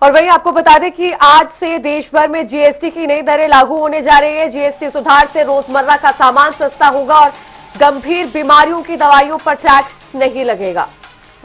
और वहीं आपको बता दें कि आज से देश भर में जीएसटी की नई दरें लागू होने जा रही है। जीएसटी सुधार से रोजमर्रा का सामान सस्ता होगा और गंभीर बीमारियों की दवाइयों पर टैक्स नहीं लगेगा।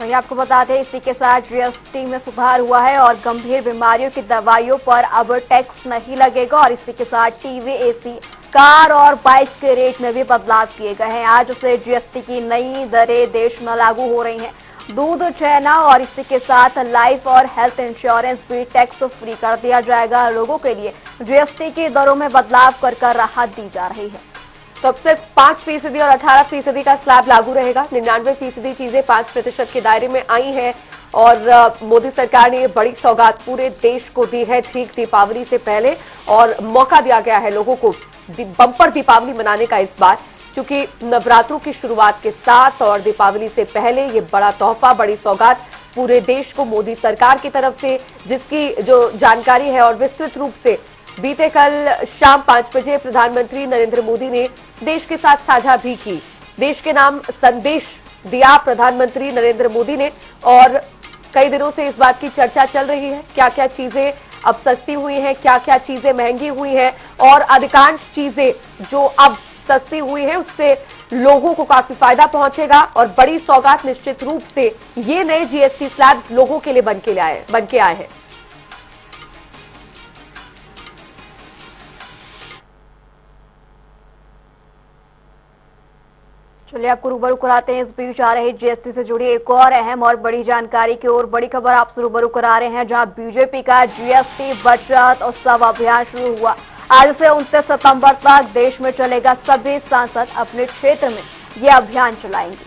वहीं आपको बता दें इसी के साथ जीएसटी में सुधार हुआ है और गंभीर बीमारियों की दवाइयों पर अब टैक्स नहीं लगेगा और इसी के साथ टीवी, एसी, कार और बाइक के रेट में भी बदलाव किए गए हैं। आज से जीएसटी की नई दरें देश में लागू हो रही हैं। दूध, छेना और इसी के साथ लाइफ और हेल्थ इंश्योरेंस भी टैक्स फ्री कर दिया जाएगा। लोगों के लिए जीएसटी की दरों में बदलाव कर राहत दी जा रही है। तो अब सिर्फ 5% और 18% का स्लैब लागू रहेगा। 99% चीजें 5% के दायरे में आई हैं और मोदी सरकार ने ये बड़ी सौगात पूरे देश को दी है ठीक दीपावली से पहले और मौका दिया गया है लोगों को बम्पर दीपावली मनाने का इस बार, क्योंकि नवरात्रों की शुरुआत के साथ और दीपावली से पहले ये बड़ा तोहफा, बड़ी सौगात पूरे देश को मोदी सरकार की तरफ से, जिसकी जो जानकारी है और विस्तृत रूप से बीते कल शाम 5 बजे प्रधानमंत्री नरेंद्र मोदी ने देश के साथ साझा भी की। देश के नाम संदेश दिया प्रधानमंत्री नरेंद्र मोदी ने और कई दिनों से इस बात की चर्चा चल रही है क्या क्या चीजें अब सस्ती हुई हैं, क्या क्या चीजें महंगी हुई हैं और अधिकांश चीजें जो अब सस्ती हुई है उससे लोगों को काफी फायदा पहुंचेगा और बड़ी सौगात निश्चित रूप से ये नए जीएसटी स्लैब लोगों के लिए बन के आए हैं। चलिए आपको रूबरू कराते हैं इस बीच आ रही जीएसटी से जुड़ी एक और अहम और बड़ी जानकारी की ओर। बड़ी खबर आपसे रूबरू करा रहे हैं, जहां बीजेपी का जीएसटी बचत उत्सव अभियान शुरू हुआ। आज से 29 सितंबर तक देश में चलेगा। सभी सांसद अपने क्षेत्र में ये अभियान चलाएंगे।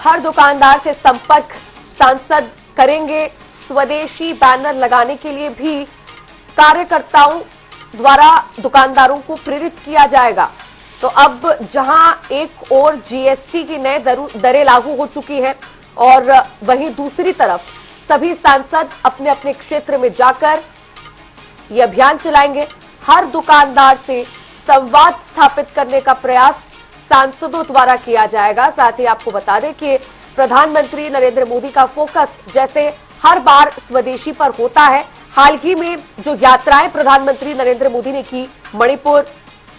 हर दुकानदार से संपर्क सांसद करेंगे। स्वदेशी बैनर लगाने के लिए भी कार्यकर्ताओं द्वारा दुकानदारों को प्रेरित किया जाएगा। तो अब जहां एक ओर जीएसटी की नए दरें लागू हो चुकी हैं और वहीं दूसरी तरफ सभी सांसद अपने अपने क्षेत्र में जाकर ये अभियान चलाएंगे। हर दुकानदार से संवाद स्थापित करने का प्रयास सांसदों द्वारा किया जाएगा। साथ ही आपको बता दें कि प्रधानमंत्री नरेंद्र मोदी का फोकस जैसे हर बार स्वदेशी पर होता है। हाल ही में जो यात्राएं प्रधानमंत्री नरेंद्र मोदी ने की, मणिपुर,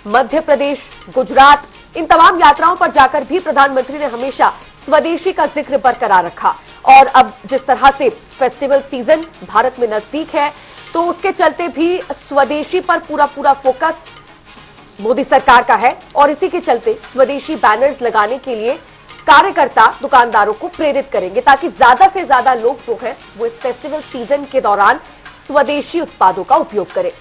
मध्य प्रदेश, गुजरात, इन तमाम यात्राओं पर जाकर भी प्रधानमंत्री ने हमेशा स्वदेशी का जिक्र बरकरार रखा। और अब जिस तरह से फेस्टिवल सीजन भारत में नजदीक है तो उसके चलते भी स्वदेशी पर पूरा फोकस मोदी सरकार का है और इसी के चलते स्वदेशी बैनर्स लगाने के लिए कार्यकर्ता दुकानदारों को प्रेरित करेंगे ताकि ज्यादा से ज्यादा लोग जो है वो इस फेस्टिवल सीजन के दौरान स्वदेशी उत्पादों का उपयोग करें।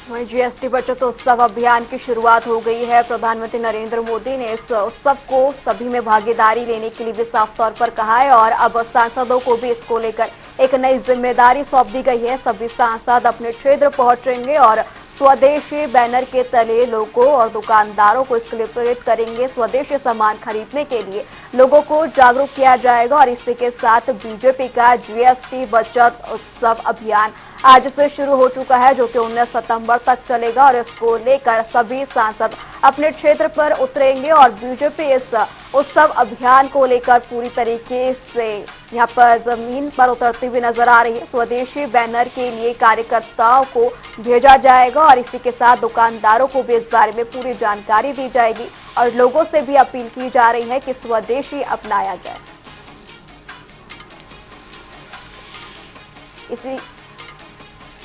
वहीं जीएसटी बचत उत्सव अभियान की शुरुआत हो गई है। प्रधानमंत्री नरेंद्र मोदी ने इस उत्सव को सभी में भागीदारी लेने के लिए भी साफ तौर पर कहा है और अब सांसदों को भी इसको लेकर एक नई जिम्मेदारी सौंप दी गई है। सभी सांसद अपने क्षेत्र पहुंचेंगे और स्वदेशी बैनर के तले लोगों और दुकानदारों को इसके लिए प्रेरित करेंगे। स्वदेशी सामान खरीदने के लिए लोगों को जागरूक किया जाएगा और इसी के साथ बीजेपी का जीएसटी बचत उत्सव अभियान आज से शुरू हो चुका है, जो कि 19 सितंबर तक चलेगा और इसको लेकर सभी सांसद अपने क्षेत्र पर उतरेंगे और बीजेपी इस उत्सव अभियान को लेकर पूरी तरीके से यहाँ पर जमीन पर उतरती हुई नजर आ रही है। स्वदेशी बैनर के लिए कार्यकर्ताओं को भेजा जाएगा और इसी के साथ दुकानदारों को भी इस बारे में पूरी जानकारी दी जाएगी और लोगों से भी अपील की जा रही है कि स्वदेशी अपनाया जाए।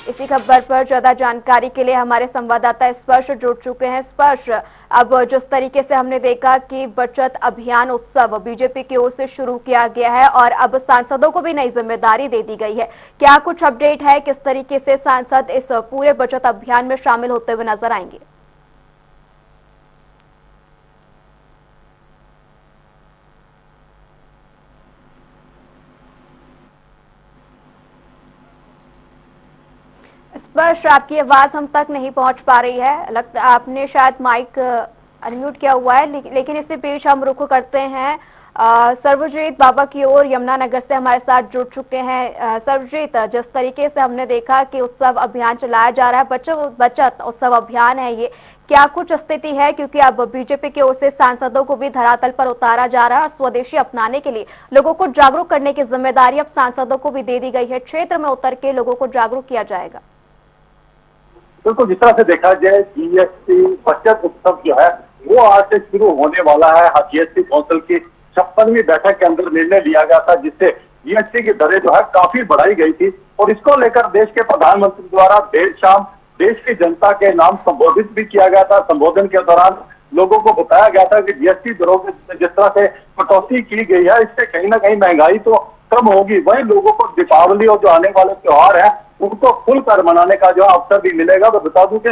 इसी खबर पर ज्यादा जानकारी के लिए हमारे संवाददाता स्पर्श जुड़ चुके हैं। स्पर्श, अब जिस तरीके से हमने देखा कि बचत अभियान उत्सव बीजेपी की ओर से शुरू किया गया है और अब सांसदों को भी नई जिम्मेदारी दे दी गई है, क्या कुछ अपडेट है? किस तरीके से सांसद इस पूरे बचत अभियान में शामिल होते हुए नजर आएंगे? स्पर्श, आपकी आवाज हम तक नहीं पहुंच पा रही है। लगता आपने शायद माइक अनम्यूट किया हुआ है, लेकिन इसी बीच हम रुख करते हैं सर्वजीत बाबा की ओर। यमुनानगर से हमारे साथ जुड़ चुके हैं सर्वजीत। जिस तरीके से हमने देखा कि उत्सव अभियान चलाया जा रहा है, बचत उत्सव अभियान है ये, क्या कुछ स्थिति है, क्योंकि अब बीजेपी की ओर से सांसदों को भी धरातल पर उतारा जा रहा है। स्वदेशी अपनाने के लिए लोगों को जागरूक करने की जिम्मेदारी अब सांसदों को भी दे दी गई है। क्षेत्र में उतर के लोगों को जागरूक किया जाएगा। बिल्कुल, जिस तरह से देखा जाए जीएसटी बचत उत्सव जो है वो आज से शुरू होने वाला है। जीएसटी काउंसिल की 56वीं बैठक के अंदर निर्णय लिया गया था, जिससे जीएसटी की दरें जो है काफी बढ़ाई गई थी और इसको लेकर देश के प्रधानमंत्री द्वारा देर शाम देश की जनता के नाम संबोधित भी किया गया था। संबोधन के दौरान लोगों को बताया गया था कि जीएसटी दरों में जिस तरह से कटौती की गई है, इससे कहीं ना कहीं महंगाई तो कम होगी, वही लोगों को दीपावली और जो आने वाले त्योहार है उनको खुलकर मनाने का जो अवसर भी मिलेगा। तो बता दूं कि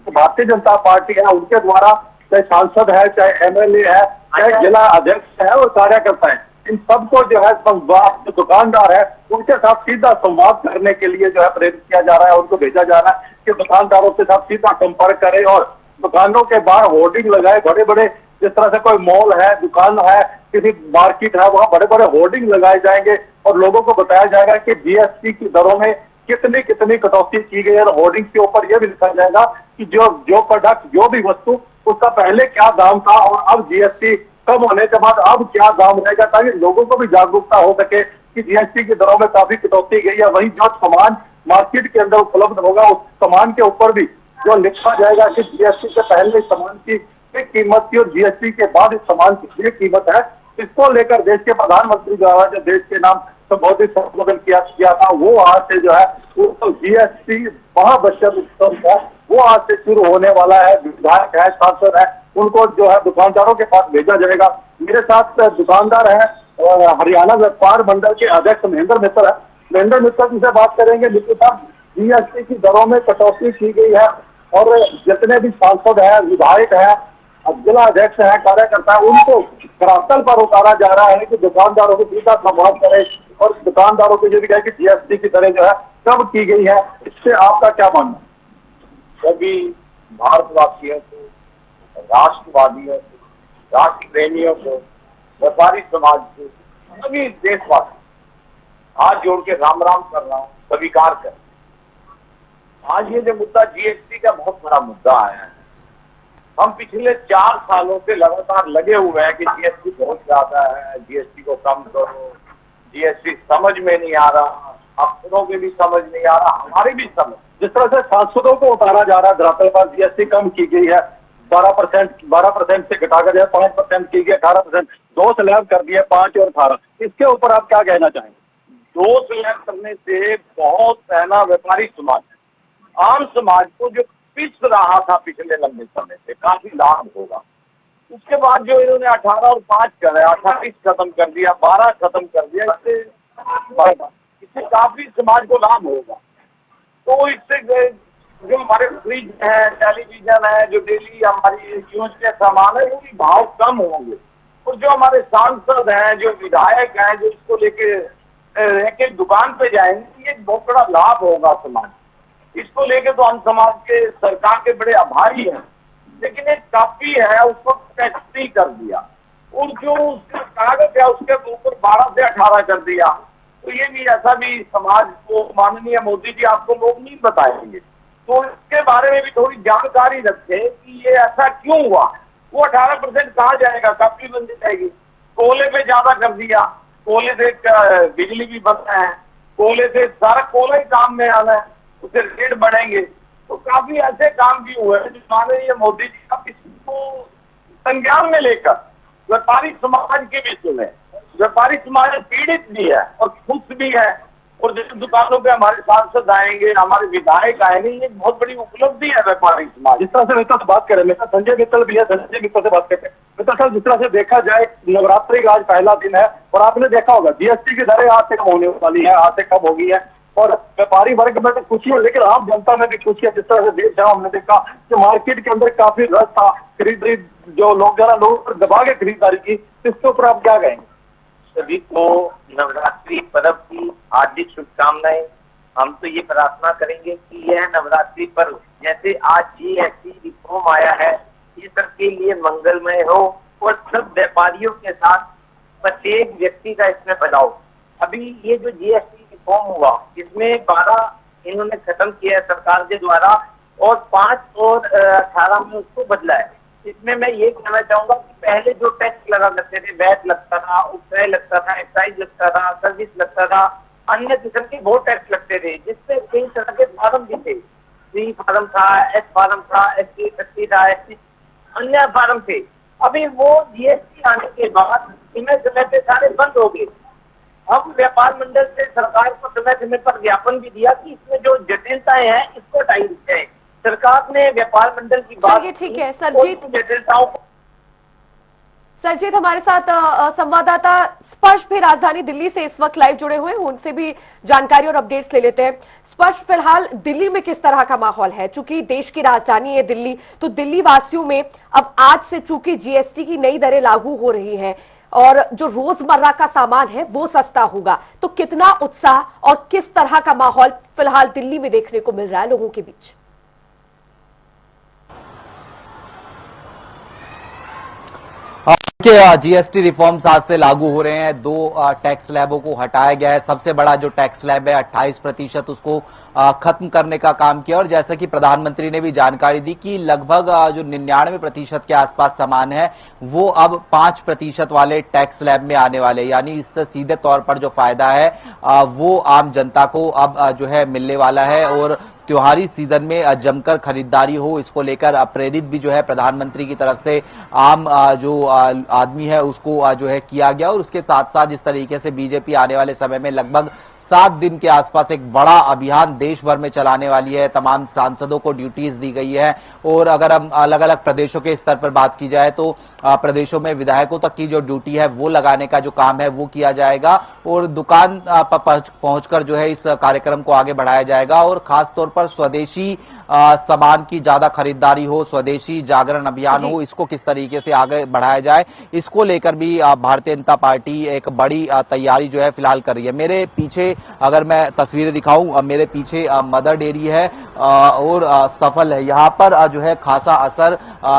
भारतीय जनता पार्टी है, उनके द्वारा चाहे सांसद है, चाहे एमएलए है, चाहे जिला अध्यक्ष है और कार्यकर्ता है, इन सबको जो है जो दुकानदार है उनके साथ सीधा संवाद करने के लिए जो है प्रेरित किया जा रहा है। उनको भेजा जा रहा है कि दुकानदारों के साथ सीधा संपर्क करें और दुकानों के बाहर होर्डिंग लगाए। बड़े बड़े जिस तरह से कोई मॉल है, दुकान है, किसी मार्केट है, वहाँ बड़े बड़े होर्डिंग लगाए जाएंगे और लोगों को बताया जाएगा कि जीएसटी की दरों में कितनी कितनी कटौती की गई है। और होर्डिंग के ऊपर यह भी लिखा जाएगा कि जो प्रोडक्ट, जो भी वस्तु, उसका पहले क्या दाम था और अब जीएसटी कम होने के बाद अब क्या दाम रहेगा, ताकि लोगों को भी जागरूकता हो सके कि जीएसटी की दरों में काफी कटौती गई है। वहीं जो सामान मार्केट के अंदर उपलब्ध होगा उस सामान के ऊपर भी जो लिखा जाएगा कि जीएसटी से पहले सामान की कीमत थी और जीएसटी के बाद इस सामान की ये कीमत है। इसको लेकर देश के प्रधानमंत्री द्वारा जो देश के नाम संबोधित संबोधन किया था, वो आज से जो है जीएसटी महाबचत उत्सव है वो आज से शुरू होने वाला है। विधायक है, सांसद है, उनको जो है दुकानदारों के पास भेजा जाएगा। मेरे साथ दुकानदार है, हरियाणा व्यापार मंडल के अध्यक्ष महेंद्र मित्तल है। महेंद्र मित्तल जी से बात करेंगे। मित्तल साहब, जीएसटी की दरों में कटौती की गई है और जितने भी सांसद है, विधायक है, जिला अध्यक्ष है, कार्यकर्ता है, उनको धरातल पर उतारा जा रहा है कि दुकानदारों को सीधा संवाद करें और दुकानदारों को ये भी कहे कि जीएसटी की दरें जो है कम की गई है। इससे आपका क्या मानना है? सभी भारतवासियों को, राष्ट्रवादियों को, राष्ट्र प्रेमियों को, व्यापारी समाज को, सभी देशवासी हाथ जोड़ के राम राम कर रहा हूँ, स्वीकार कर। आज ये जो मुद्दा जीएसटी का बहुत बड़ा मुद्दा आया है। हम पिछले 4 सालों से लगातार लगे हुए हैं कि जीएसटी बहुत ज्यादा है, जीएसटी को कम करो। जीएसटी समझ में नहीं आ रहा, अफसरों के भी समझ नहीं आ रहा, हमारी भी समझ। जिस तरह से सांसदों को उतारा जा रहा है धरातल पर, जीएसटी कम की गई है, 12% से घटाकर जो है 5% की गई, 18%, 2 स्लैब कर दिए, 5 और 18। इसके ऊपर आप क्या कहना चाहेंगे? 2 स्लैब करने से बहुत पहला व्यापारी समाज, आम समाज को जो पिस रहा था पिछले लंबे समय से, काफी लाभ होगा। उसके बाद जो इन्होंने 18 और 5 करे, 28 खत्म कर दिया, 12 खत्म कर दिया, इससे काफी समाज को लाभ होगा। तो इससे जो हमारे फ्रिज है, टेलीविजन है, जो डेली हमारी यूज के सामान है, उनकी भाव कम होंगे। और जो हमारे सांसद हैं, जो विधायक हैं, जो इसको लेके एक दुकान पे जाएंगे, ये बहुत बड़ा लाभ होगा समाज। इसको लेके तो हम समाज के, सरकार के बड़े आभारी हैं, लेकिन एक काफी है उसको टेस्टी कर दिया और जो उसका कागज है उसके ऊपर 12 से 18 कर दिया। तो ये भी ऐसा भी समाज को माननीय मोदी जी आपको लोग नहीं बताएंगे, तो इसके बारे में भी थोड़ी जानकारी रखें कि ये ऐसा क्यों हुआ। वो 18% कहाँ जाएगा? काफी बन जाएगी। कोयले पे ज्यादा कर दिया, कोयले से बिजली भी बनता है, कोयले से सारा कोयला ही काम में आना है, उससे रेट बढ़ेंगे। तो काफी ऐसे काम भी हुए हैं जो माननीय मोदी जी का इसको संज्ञान में लेकर व्यापारी समाज के भी सुने। व्यापारी समाज पीड़ित भी है और खुश भी है, और जिस दुकानों पे हमारे सांसद आएंगे, हमारे विधायक आएंगे, ये बहुत बड़ी उपलब्धि है व्यापारी समाज। जिस तरह से मित्तल से बात करें, मेरे साथ संजय मित्तल भी है, संजय मित्तल से बात करते हैं। मित्तल साहब, जिस तरह से देखा जाए नवरात्रि का आज पहला दिन है और आपने देखा होगा जीएसटी की दरें आज से कम होने वाली है, आज से कम हो गई है और व्यापारी वर्ग में तो खुशी है, लेकिन आम जनता में भी खुशी है। जिस तरह से देश है, हमने देखा कि मार्केट के अंदर काफी रस था, खरीदारी जो लोग जरा लोग दबा के खरीदारी की, इसके ऊपर आप क्या कहेंगे? सभी को नवरात्रि पर्व की हार्दिक शुभकामनाएं। हम तो ये प्रार्थना करेंगे कि यह नवरात्रि पर्व जैसे आज जीएसटी रिफॉर्म आया है, ये सबके लिए मंगलमय हो और सब व्यापारियों के साथ प्रत्येक व्यक्ति का इसमें बदलाव। अभी ये जो जीएसटी रिफॉर्म हुआ, इसमें 12 इन्होंने खत्म किया है सरकार के द्वारा, और 5 और 18 में उसको बदला है। इसमें मैं ये कहना चाहूंगा कि पहले जो टैक्स लगा करते थे, वैट लगता था, उपक्रय लगता था, एक्साइज लगता था, सर्विस लगता था, अन्य किस्म के बहुत टैक्स लगते थे, जिससे कई तरह के फार्म भी थे। सी फार्म था, एस फार्म था, SC 30 था, SC अन्य फार्म थे। अभी वो GST आने के बाद समय पे सारे बंद हो गए। हम व्यापार मंडल से सरकार को समय समय पर ज्ञापन भी दिया कि इसमें जो जटिलताएं हैं इसको हटाई जाए। सरकार ने व्यापार मंडल की बात चलिए ठीक है सरजीत। जटिलताओं को सरजीत हमारे साथ संवाददाता स्पर्श भी राजधानी दिल्ली से इस वक्त लाइव जुड़े हुए हैं, उनसे भी जानकारी और अपडेट्स ले लेते हैं। स्पर्श, फिलहाल दिल्ली में किस तरह का माहौल है? चूंकि देश की राजधानी है दिल्ली, तो दिल्ली वासियों में अब आज से चूंकि GST की नई दरें लागू हो रही हैं और जो रोजमर्रा का सामान है वो सस्ता होगा, तो कितना उत्साह और किस तरह का माहौल फिलहाल दिल्ली में देखने को मिल रहा है लोगों के बीच? के GST रिफॉर्म्स आज से लागू हो रहे हैं। 2 टैक्स स्लैबों को हटाया गया है। सबसे बड़ा जो टैक्स स्लैब है 28%, उसको खत्म करने का काम किया। और जैसा कि प्रधानमंत्री ने भी जानकारी दी कि लगभग जो 99% के आसपास सामान है वो अब 5% वाले टैक्स स्लैब में आने वाले, यानी इससे सीधे तौर पर जो फायदा है वो आम जनता को अब जो है मिलने वाला है। और त्योहारी सीजन में जमकर खरीदारी हो, इसको लेकर प्रेरित भी जो है प्रधानमंत्री की तरफ से आम जो आदमी है उसको जो है किया गया। और उसके साथ साथ जिस तरीके से बीजेपी आने वाले समय में लगभग 7 दिन के आसपास एक बड़ा अभियान देश भर में चलाने वाली है, तमाम सांसदों को ड्यूटीज दी गई है। और अगर हम अलग अलग प्रदेशों के स्तर पर बात की जाए तो प्रदेशों में विधायकों तक की जो ड्यूटी है वो लगाने का जो काम है वो किया जाएगा और दुकान पर पहुंचकर जो है इस कार्यक्रम को आगे बढ़ाया जाएगा। और खास तौर पर स्वदेशी सामान की ज्यादा खरीदारी हो, स्वदेशी जागरण अभियान हो, इसको किस तरीके से आगे बढ़ाया जाए, इसको लेकर भी भारतीय जनता पार्टी एक बड़ी तैयारी जो है फिलहाल कर रही है। मेरे पीछे अगर मैं तस्वीरें दिखाऊं, मेरे पीछे मदर डेयरी है और सफल है। यहाँ पर जो है खासा असर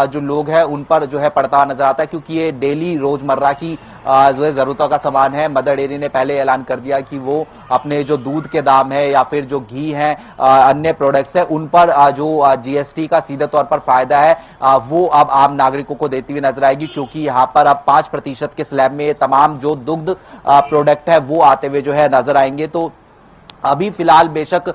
जो लोग हैं उन पर जो है पड़ता नजर आता है, क्योंकि ये डेली रोजमर्रा की जो है जरूरतों का सामान है। मदर डेयरी ने पहले ऐलान कर दिया कि वो अपने जो दूध के दाम है या फिर जो घी है, अन्य प्रोडक्ट्स है, उन पर जो GST का सीधे तौर पर फायदा है वो अब आम नागरिकों को देती हुई नजर आएगी, क्योंकि यहाँ पर अब 5% के स्लैब में तमाम जो दुग्ध प्रोडक्ट है वो आते हुए जो है नजर आएंगे। तो अभी फिलहाल बेशक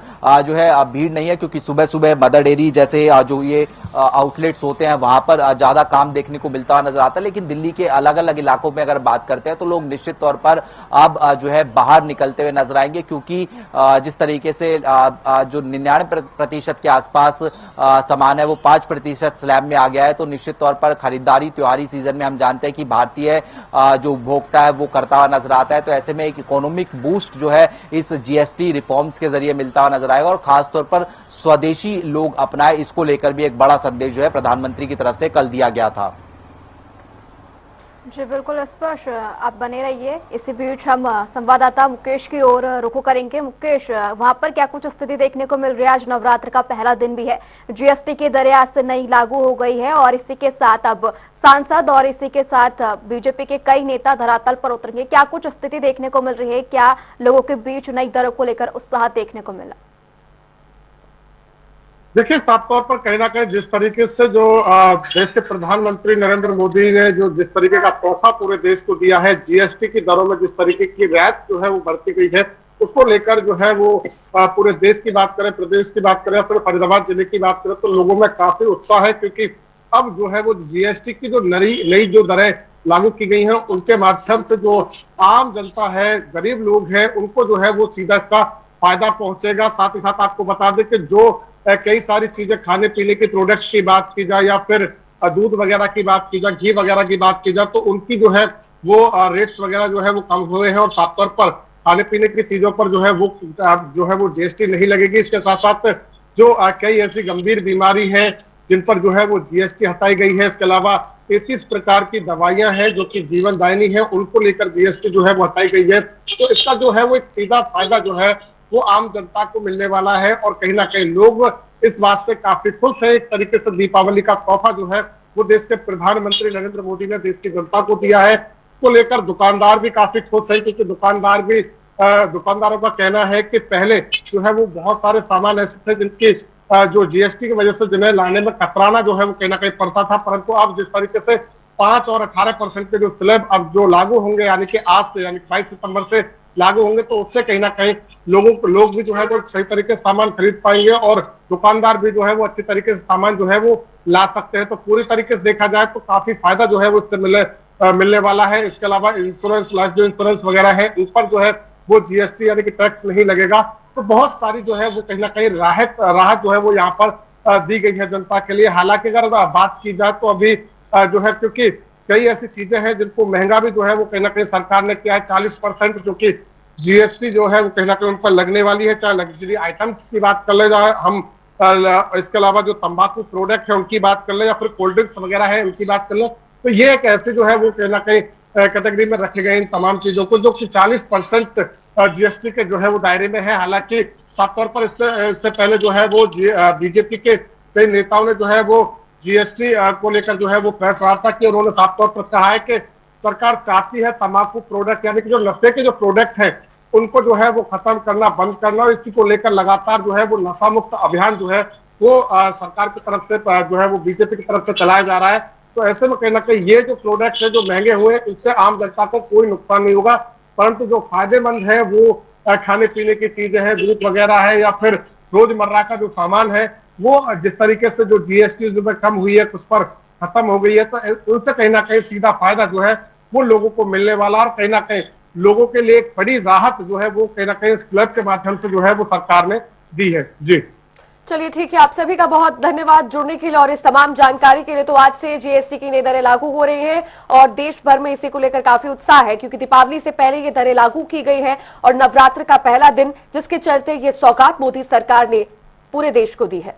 जो है भीड़ नहीं है, क्योंकि सुबह सुबह मदर डेयरी जैसे जो ये आउटलेट्स होते हैं वहां पर ज्यादा काम देखने को मिलता नजर आता है। लेकिन दिल्ली के अलग अलग इलाकों में अगर बात करते हैं तो लोग निश्चित तौर पर अब जो है बाहर निकलते हुए नजर आएंगे, क्योंकि जिस तरीके से जो 99% के आसपास सामान है वो 5% स्लैब में आ गया है, तो निश्चित तौर पर खरीदारी त्योहारी सीजन में हम जानते हैं कि भारतीय जो उपभोक्ता है वो करता हुआ नजर आता है। तो ऐसे में एक इकोनॉमिक बूस्ट जो है इस GST रिफॉर्म्स के जरिए मिलता हुआ नजर आएगा और खासतौर पर स्वदेशी लोग अपनाए, इसको लेकर भी एक बड़ा संदेश जो है प्रधानमंत्री की तरफ से कल दिया गया था। जी बिल्कुल स्पर्श, आप बने रहिए। इसी बीच हम संवाददाता मुकेश की ओर रुखो करेंगे। मुकेश, वहां पर क्या कुछ स्थिति देखने को मिल रही है? आज नवरात्र का पहला दिन भी है, GST की दरें आज से नई लागू हो गई है और इसी के साथ अब सांसद और इसी के साथ बीजेपी के कई नेता धरातल पर उतरेंगे। क्या कुछ स्थिति देखने को मिल रही है? क्या लोगों के बीच नई दरों को लेकर उत्साह देखने को मिला? देखिए, साफ तौर पर कहीं ना कहीं जिस तरीके से जो देश के प्रधानमंत्री नरेंद्र मोदी ने जो जिस तरीके का तोहफा पूरे देश को दिया है, GST की दरों में जिस तरीके की रियायत जो है वो बढ़ती गई है, उसको लेकर जो है वो पूरे देश की बात करें, प्रदेश की बात करें, फिर फरीदाबाद जिले की बात करें तो लोगों में काफी उत्साह है, क्योंकि अब जो है वो GST की जो नई जो दरें लागू की गई हैं उनके माध्यम से जो आम जनता है, गरीब लोग हैं, उनको जो है वो सीधा इसका फायदा पहुंचेगा। साथ ही साथ आपको बता दें कि जो कई सारी चीजें खाने पीने की प्रोडक्ट की बात की जाए या फिर दूध वगैरह की बात की जाए, घी वगैरह की बात की जाए, तो उनकी जो है वो रेट्स वगैरह जो है वो कम हुए हैं और साफ तौर पर खाने पीने की चीजों पर जो है वो GST नहीं लगेगी। इसके साथ साथ जो कई ऐसी गंभीर बीमारी है जिन पर जो है वो GST हटाई गई है। इसके अलावा 33 प्रकार की दवाइयां हैं जो कि जीवनदायिनी है, उनको लेकर GST जो है वो हटाई गई है। तो इसका जो है वो एक सीधा फायदा जो है वो आम जनता को मिलने वाला है और कहीं ना कहीं लोग इस बात से काफी खुश है। एक तरीके से दीपावली का तोहफा जो है वो देश के प्रधानमंत्री नरेंद्र मोदी ने देश की जनता को दिया है, को लेकर दुकानदार भी काफी खुश है, क्योंकि दुकानदारों का कहना है कि पहले जो है वो बहुत सारे सामान ऐसे थे जिनकी जो जीएसटी की वजह से जिन्हें लाने में कतराना जो है वो कहीं ना कहीं पड़ता था, परंतु अब जिस तरीके से 5 और 18% के जो स्लैब अब जो लागू होंगे, यानी कि आज से, यानी 22 सितंबर से लागू होंगे, तो उससे कहीं ना कहीं लोग भी जो है वो सही तरीके से सामान खरीद पाएंगे और दुकानदार भी जो है वो अच्छी तरीके से सामान जो है वो ला सकते हैं। तो पूरी तरीके से देखा जाए तो काफी फायदा जो है वो इससे मिलने वाला है। इसके अलावा इंश्योरेंस, लाइफ जो इंश्योरेंस वगैरह है, ऊपर जो है वो जीएसटी यानी कि टैक्स नहीं लगेगा। तो बहुत सारी जो है वो कहीं ना कहीं राहत जो है वो यहाँ पर दी गई है जनता के लिए। हालांकि अगर बात की जाए तो अभी जो है, क्योंकि कई ऐसी चीजें हैं जिनको महंगा भी जो है वो कहीं ना कहीं सरकार ने किया है। 40% जो कि जीएसटी जो है वो कहीं ना कहीं उन पर लगने वाली है, चाहे लग्जरी आइटम्स की बात कर ले जाए हम, इसके अलावा जो तंबाकू प्रोडक्ट है उनकी बात कर ले, या फिर कोल्ड ड्रिंक्स वगैरह है उनकी बात कर ले, तो ये एक ऐसे जो है वो कहीं ना कहीं कैटेगरी में रखे गए इन तमाम चीजों को, जो कि 40% जीएसटी के जो है वो दायरे में है। हालांकि साफ तौर पर इससे पहले जो है वो बीजेपी के कई नेताओं ने जो है वो जीएसटी को लेकर जो है वो प्रेस वार्ता की। उन्होंने साफ तौर पर कहा है कि सरकार चाहती है तंबाकू प्रोडक्ट, यानी कि जो नशे के जो प्रोडक्ट है उनको जो है वो खत्म करना, बंद करना, और इसी को लेकर लगातार जो है वो नशा मुक्त अभियान जो है वो सरकार की तरफ से जो है वो बीजेपी की तरफ से चलाया जा रहा है। तो ऐसे में कहीं ना कहीं ये जो प्रोडक्ट है जो महंगे हुए, इससे आम जनता को कोई नुकसान नहीं होगा, परंतु जो फायदेमंद है वो खाने पीने की चीजें हैं, दूध वगैरह है, या फिर रोजमर्रा का जो सामान है, वो जिस तरीके से जो जीएसटी जो कम हुई है, कुछ पर खत्म हो गई है, तो उनसे कहीं ना कहीं सीधा फायदा जो है वो लोगों को मिलने वाला, और कहीं ना कहीं लोगों के लिए एक बड़ी राहत जो है वो कहीं ना कहीं स्लैब के माध्यम से जो है वो सरकार ने दी है। जी चलिए ठीक है, आप सभी का बहुत धन्यवाद जुड़ने के लिए और इस तमाम जानकारी के लिए। तो आज से जीएसटी की नई दरें लागू हो रही हैं और देश भर में इसी को लेकर काफी उत्साह है, क्योंकि दीपावली से पहले ये दरें लागू की गई हैं और नवरात्र का पहला दिन, जिसके चलते ये सौगात मोदी सरकार ने पूरे देश को दी है।